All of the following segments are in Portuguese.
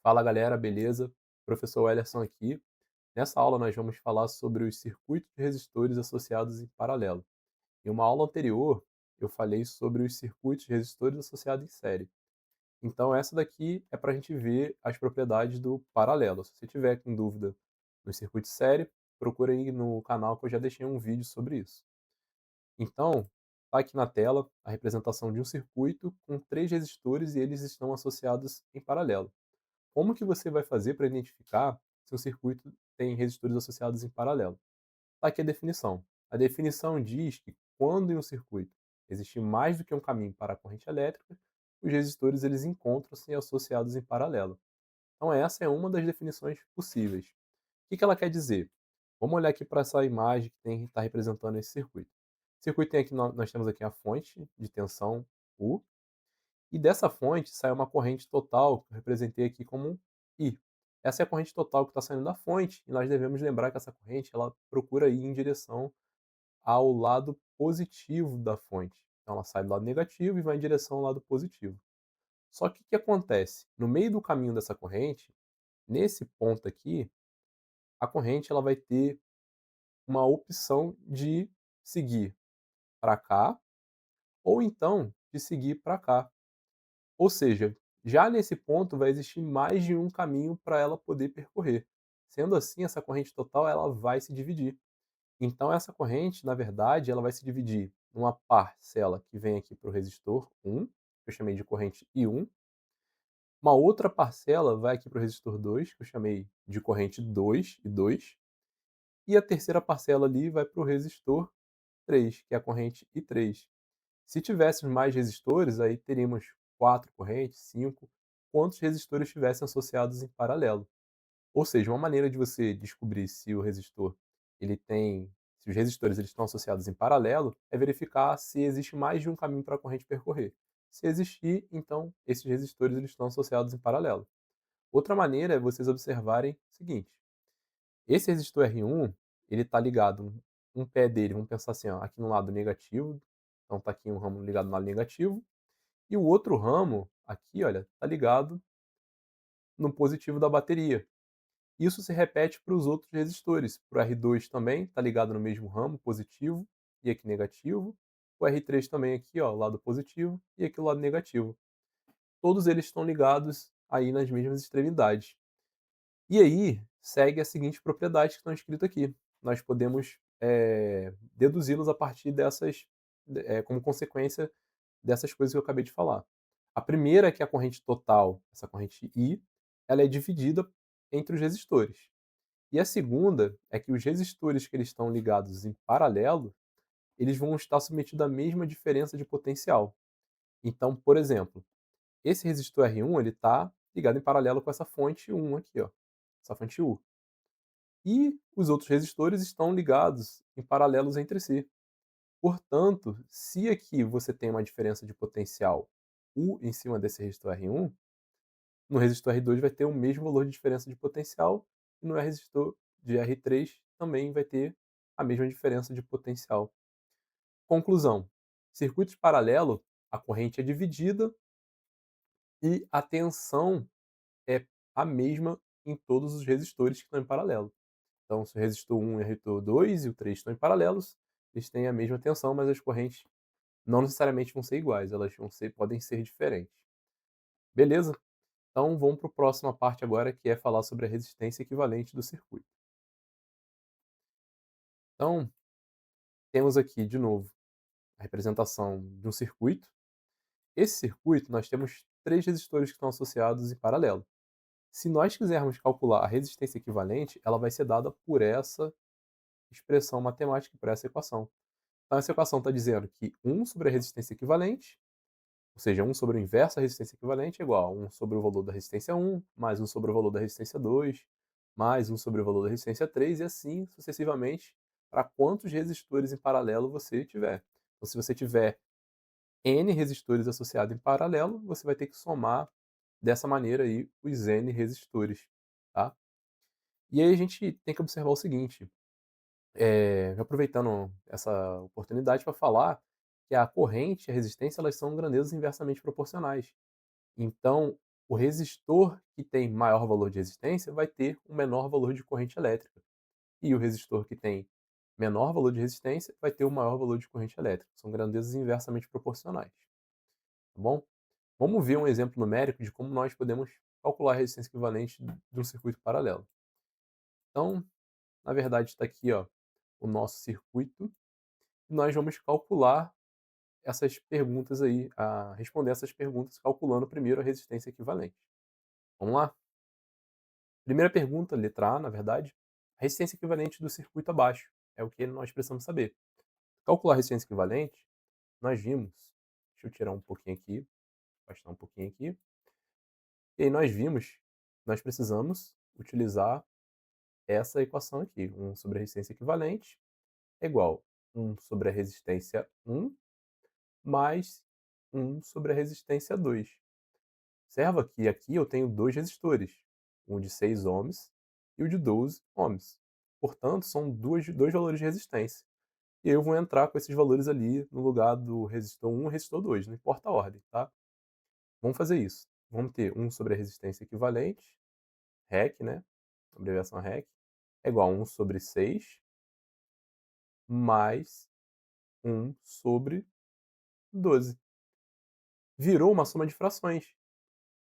Fala galera, beleza? Professor Wellerson aqui. Nessa aula nós vamos falar sobre os circuitos de resistores associados em paralelo. Em uma aula anterior, eu falei sobre os circuitos de resistores associados em série. Então essa daqui é para a gente ver as propriedades do paralelo. Se você tiver com dúvida no circuito de série, procura aí no canal que eu já deixei um vídeo sobre isso. Então, está aqui na tela a representação de um circuito com três resistores e eles estão associados em paralelo. Como que você vai fazer para identificar se um circuito tem resistores associados em paralelo? Tá aqui a definição. A definição diz que quando em um circuito existe mais do que um caminho para a corrente elétrica, os resistores eles encontram-se associados em paralelo. Então essa é uma das definições possíveis. O que ela quer dizer? Vamos olhar aqui para essa imagem que está representando esse circuito. O circuito tem aqui, nós temos aqui a fonte de tensão U, e dessa fonte sai uma corrente total, que eu representei aqui como um I. Essa é a corrente total que está saindo da fonte, e nós devemos lembrar que essa corrente ela procura ir em direção ao lado positivo da fonte. Então ela sai do lado negativo e vai em direção ao lado positivo. Só que o que acontece? No meio do caminho dessa corrente, nesse ponto aqui, a corrente ela vai ter uma opção de seguir para cá ou então de seguir para cá. Ou seja, já nesse ponto vai existir mais de um caminho para ela poder percorrer. Sendo assim, essa corrente total ela vai se dividir. Então essa corrente, na verdade, ela vai se dividir numa parcela que vem aqui para o resistor 1, que eu chamei de corrente I1, uma outra parcela vai aqui para o resistor 2, que eu chamei de corrente 2 e 2, e a terceira parcela ali vai para o resistor 3, que é a corrente I3. Se tivéssemos mais resistores, aí teríamos 4 correntes, 5, quantos resistores estivessem associados em paralelo. Ou seja, uma maneira de você descobrir se o resistor ele tem, se os resistores eles estão associados em paralelo, é verificar se existe mais de um caminho para a corrente percorrer. Se existir, então esses resistores eles estão associados em paralelo. Outra maneira é vocês observarem o seguinte: esse resistor R1 ele está ligado, um pé dele, vamos pensar assim, ó, aqui no lado negativo, então está aqui um ramo ligado no lado negativo, e o outro ramo, aqui, olha, está ligado no positivo da bateria. Isso se repete para os outros resistores. Para o R2 também, está ligado no mesmo ramo, positivo, e aqui negativo. O R3 também aqui, ó, lado positivo, e aqui o lado negativo. Todos eles estão ligados aí nas mesmas extremidades. E aí, segue a seguinte propriedade que estão escritas aqui. Nós podemos deduzi-los a partir dessas, como consequência dessas coisas que eu acabei de falar. A primeira é que a corrente total, essa corrente I, ela é dividida entre os resistores. E a segunda é que os resistores que eles estão ligados em paralelo, eles vão estar submetidos à mesma diferença de potencial. Então, por exemplo, esse resistor R1 ele está ligado em paralelo com essa fonte 1 aqui, ó, essa fonte U. E os outros resistores estão ligados em paralelos entre si. Portanto, se aqui você tem uma diferença de potencial U em cima desse resistor R1, no resistor R2 vai ter o mesmo valor de diferença de potencial, e no resistor de R3 também vai ter a mesma diferença de potencial. Conclusão: circuitos paralelo, a corrente é dividida e a tensão é a mesma em todos os resistores que estão em paralelo. Então, se o resistor 1 e o resistor 2 e o 3 estão em paralelos, eles têm a mesma tensão, mas as correntes não necessariamente vão ser iguais, elas podem ser diferentes. Beleza? Então vamos para a próxima parte agora, que é falar sobre a resistência equivalente do circuito. Então, temos aqui de novo a representação de um circuito. Esse circuito, nós temos três resistores que estão associados em paralelo. Se nós quisermos calcular a resistência equivalente, ela vai ser dada por essa expressão matemática, por essa equação. Então, essa equação está dizendo que 1 sobre a resistência equivalente, ou seja, 1 sobre o inverso da resistência equivalente é igual a 1 sobre o valor da resistência 1, mais 1 sobre o valor da resistência 2, mais 1 sobre o valor da resistência 3, e assim sucessivamente para quantos resistores em paralelo você tiver. Então, se você tiver N resistores associados em paralelo, você vai ter que somar dessa maneira aí os N resistores. Tá? E aí a gente tem que observar o seguinte, aproveitando essa oportunidade para falar que a corrente e a resistência elas são grandezas inversamente proporcionais. Então, O resistor que tem maior valor de resistência vai ter um menor valor de corrente elétrica, e o resistor que tem menor valor de resistência vai ter o maior valor de corrente elétrica. São grandezas inversamente proporcionais, tá bom? Vamos ver um exemplo numérico de como nós podemos calcular a resistência equivalente de um circuito paralelo. Então, na verdade, está aqui ó, o nosso circuito, e nós vamos calcular essas perguntas aí, responder essas perguntas calculando primeiro a resistência equivalente. Vamos lá? Primeira pergunta, letra A, na verdade, a resistência equivalente do circuito abaixo. É o que nós precisamos saber. Calcular a resistência equivalente, nós vimos, deixa eu tirar um pouquinho aqui, afastar um pouquinho aqui, e aí nós vimos, nós precisamos utilizar essa equação aqui, 1 sobre a resistência equivalente é igual a 1 sobre a resistência 1 mais 1 sobre a resistência 2. Observa que aqui eu tenho dois resistores, um de 6 ohms e o de 12 ohms. Portanto, são dois valores de resistência. E eu vou entrar com esses valores ali no lugar do resistor 1 e resistor 2, não importa a ordem, tá? Vamos fazer isso. Vamos ter 1 sobre a resistência equivalente, REC, né? Abreviação REC, é igual a 1 sobre 6 mais 1 sobre 12. Virou uma soma de frações.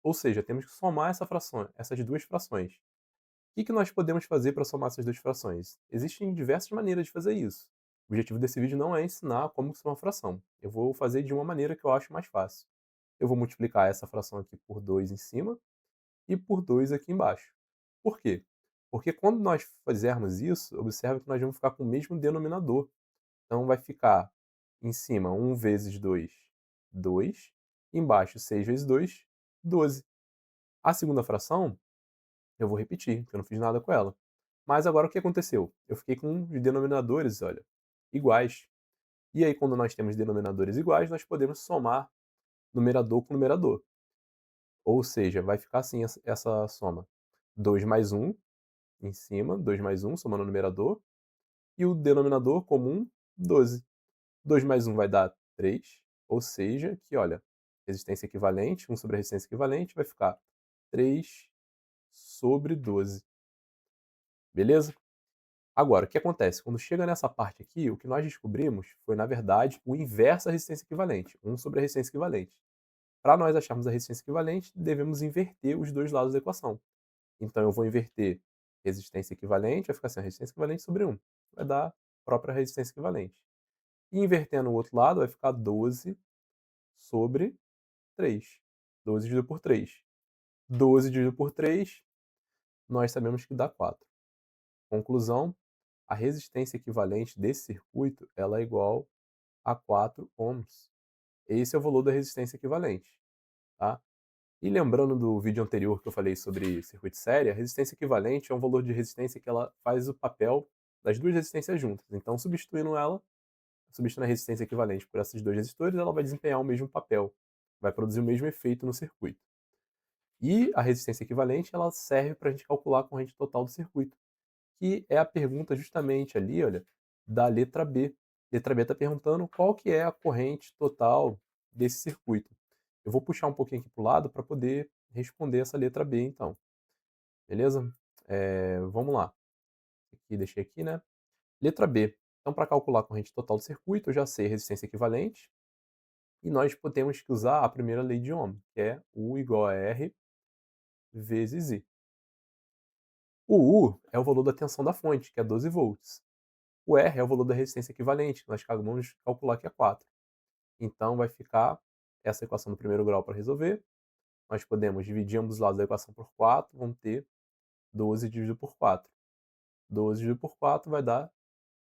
Ou seja, temos que somar essas duas frações. O que nós podemos fazer para somar essas duas frações? Existem diversas maneiras de fazer isso. O objetivo desse vídeo não é ensinar como somar uma fração. Eu vou fazer de uma maneira que eu acho mais fácil. Eu vou multiplicar essa fração aqui por 2 em cima e por 2 aqui embaixo. Por quê? Porque quando nós fizermos isso, observe que nós vamos ficar com o mesmo denominador. Então vai ficar em cima 1 vezes 2, 2. Embaixo 6 vezes 2, 12. A segunda fração, eu vou repetir, porque eu não fiz nada com ela. Mas agora o que aconteceu? Eu fiquei com os denominadores, olha, iguais. E aí quando nós temos denominadores iguais, nós podemos somar numerador com numerador. Ou seja, vai ficar assim essa soma. 2 mais 1 em cima, 2 mais 1 somando o numerador, e o denominador comum, 12. 2 mais 1 vai dar 3, ou seja, que olha, resistência equivalente, 1 sobre a resistência equivalente, vai ficar 3 sobre 12. Beleza? Agora, o que acontece? Quando chega nessa parte aqui, o que nós descobrimos foi, na verdade, o inverso da resistência equivalente, 1 sobre a resistência equivalente. Para nós acharmos a resistência equivalente, devemos inverter os dois lados da equação. Então eu vou inverter resistência equivalente, vai ficar assim, a resistência equivalente sobre 1. Vai dar a própria resistência equivalente. E invertendo o outro lado, vai ficar 12 sobre 3. 12 dividido por 3. 12 dividido por 3, nós sabemos que dá 4. Conclusão, a resistência equivalente desse circuito ela é igual a 4 ohms. Esse é o valor da resistência equivalente. Tá? E lembrando do vídeo anterior que eu falei sobre circuito série, a resistência equivalente é um valor de resistência que ela faz o papel das duas resistências juntas. Então, substituindo a resistência equivalente por esses dois resistores, ela vai desempenhar o mesmo papel, vai produzir o mesmo efeito no circuito. E a resistência equivalente ela serve para a gente calcular a corrente total do circuito, que é a pergunta justamente ali, olha, da letra B. Letra B está perguntando qual que é a corrente total desse circuito. Eu vou puxar um pouquinho aqui para o lado para poder responder essa letra B, então. Beleza? Vamos lá. Aqui, deixei aqui, né? Letra B. Então, para calcular a corrente total do circuito, eu já sei a resistência equivalente. E nós temos que usar a primeira lei de Ohm, que é U igual a R vezes I. O U é o valor da tensão da fonte, que é 12 volts. O R é o valor da resistência equivalente, que nós acabamos de calcular que é 4. Então vai ficar essa equação do primeiro grau para resolver. Nós podemos dividir ambos os lados da equação por 4, vamos ter 12 dividido por 4. 12 dividido por 4 vai dar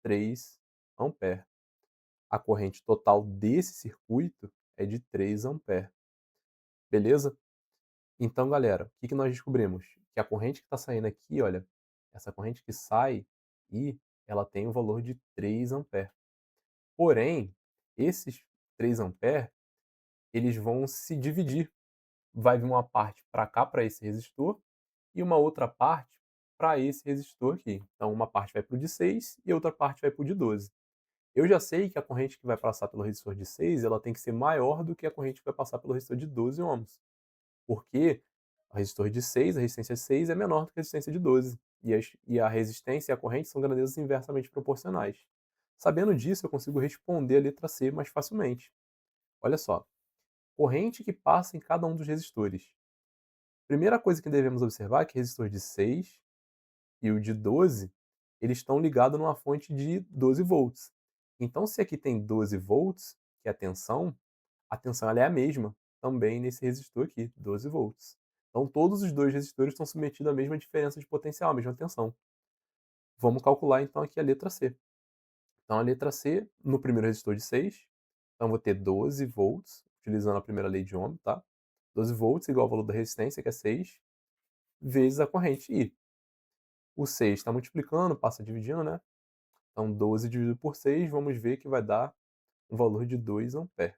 3 ampere. A corrente total desse circuito é de 3 ampere. Beleza? Então, galera, o que nós descobrimos? Que a corrente que está saindo aqui, olha, essa corrente que sai, ela tem o valor de 3 ampere. Porém, esses 3 ampere, eles vão se dividir. Vai vir uma parte para cá, para esse resistor, e uma outra parte para esse resistor aqui. Então, uma parte vai para o de 6 e outra parte vai para o de 12. Eu já sei que a corrente que vai passar pelo resistor de 6 ela tem que ser maior do que a corrente que vai passar pelo resistor de 12 ohms. Porque O resistor de 6, a resistência 6 é menor do que a resistência de 12, e a resistência e a corrente são grandezas inversamente proporcionais. Sabendo disso, eu consigo responder a letra C mais facilmente. Olha só, corrente que passa em cada um dos resistores. Primeira coisa que devemos observar é que o resistor de 6 e o de 12, eles estão ligados numa fonte de 12 volts. Então, se aqui tem 12 volts, que é a tensão ela é a mesma também nesse resistor aqui, 12 volts. Então, todos os dois resistores estão submetidos à mesma diferença de potencial, à mesma tensão. Vamos calcular então aqui a letra C. Então, a letra C, no primeiro resistor de 6, então vou ter 12 volts, utilizando a primeira lei de Ohm, tá? 12 volts igual ao valor da resistência, que é 6, vezes a corrente I. O 6 está multiplicando, passa dividindo, né? Então, 12 dividido por 6, vamos ver que vai dar um valor de 2 ampere.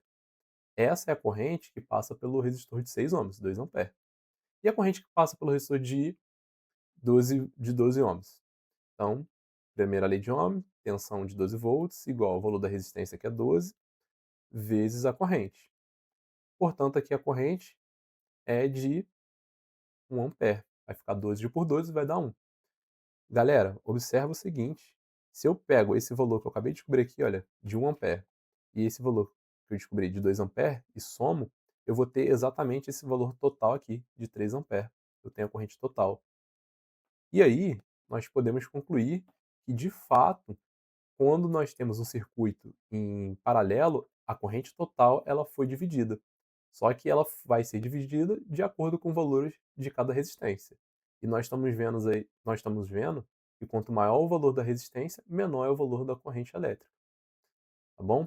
Essa é a corrente que passa pelo resistor de 6 ohms, 2 ampere. E a corrente que passa pelo resistor de 12 ohms. Então, primeira lei de Ohm, tensão de 12 volts, igual ao valor da resistência, que é 12, vezes a corrente. Portanto, aqui a corrente é de 1 ampere. Vai ficar 12 por 12, vai dar 1. Galera, observa o seguinte, se eu pego esse valor que eu acabei de descobrir aqui, olha, de 1 ampere, e esse valor que eu descobri de 2 ampere, e somo, eu vou ter exatamente esse valor total aqui, de 3 ampere. Eu tenho a corrente total. E aí, nós podemos concluir que, de fato, quando nós temos um circuito em paralelo, a corrente total ela foi dividida. Só que ela vai ser dividida de acordo com os valores de cada resistência. E nós estamos vendo que quanto maior o valor da resistência, menor é o valor da corrente elétrica, tá bom?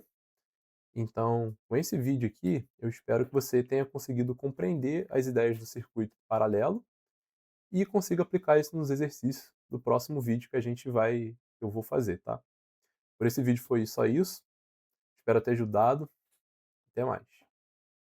Então, com esse vídeo aqui, eu espero que você tenha conseguido compreender as ideias do circuito paralelo e consiga aplicar isso nos exercícios do próximo vídeo que eu vou fazer, tá? Por esse vídeo foi só isso. Espero ter ajudado. Até mais.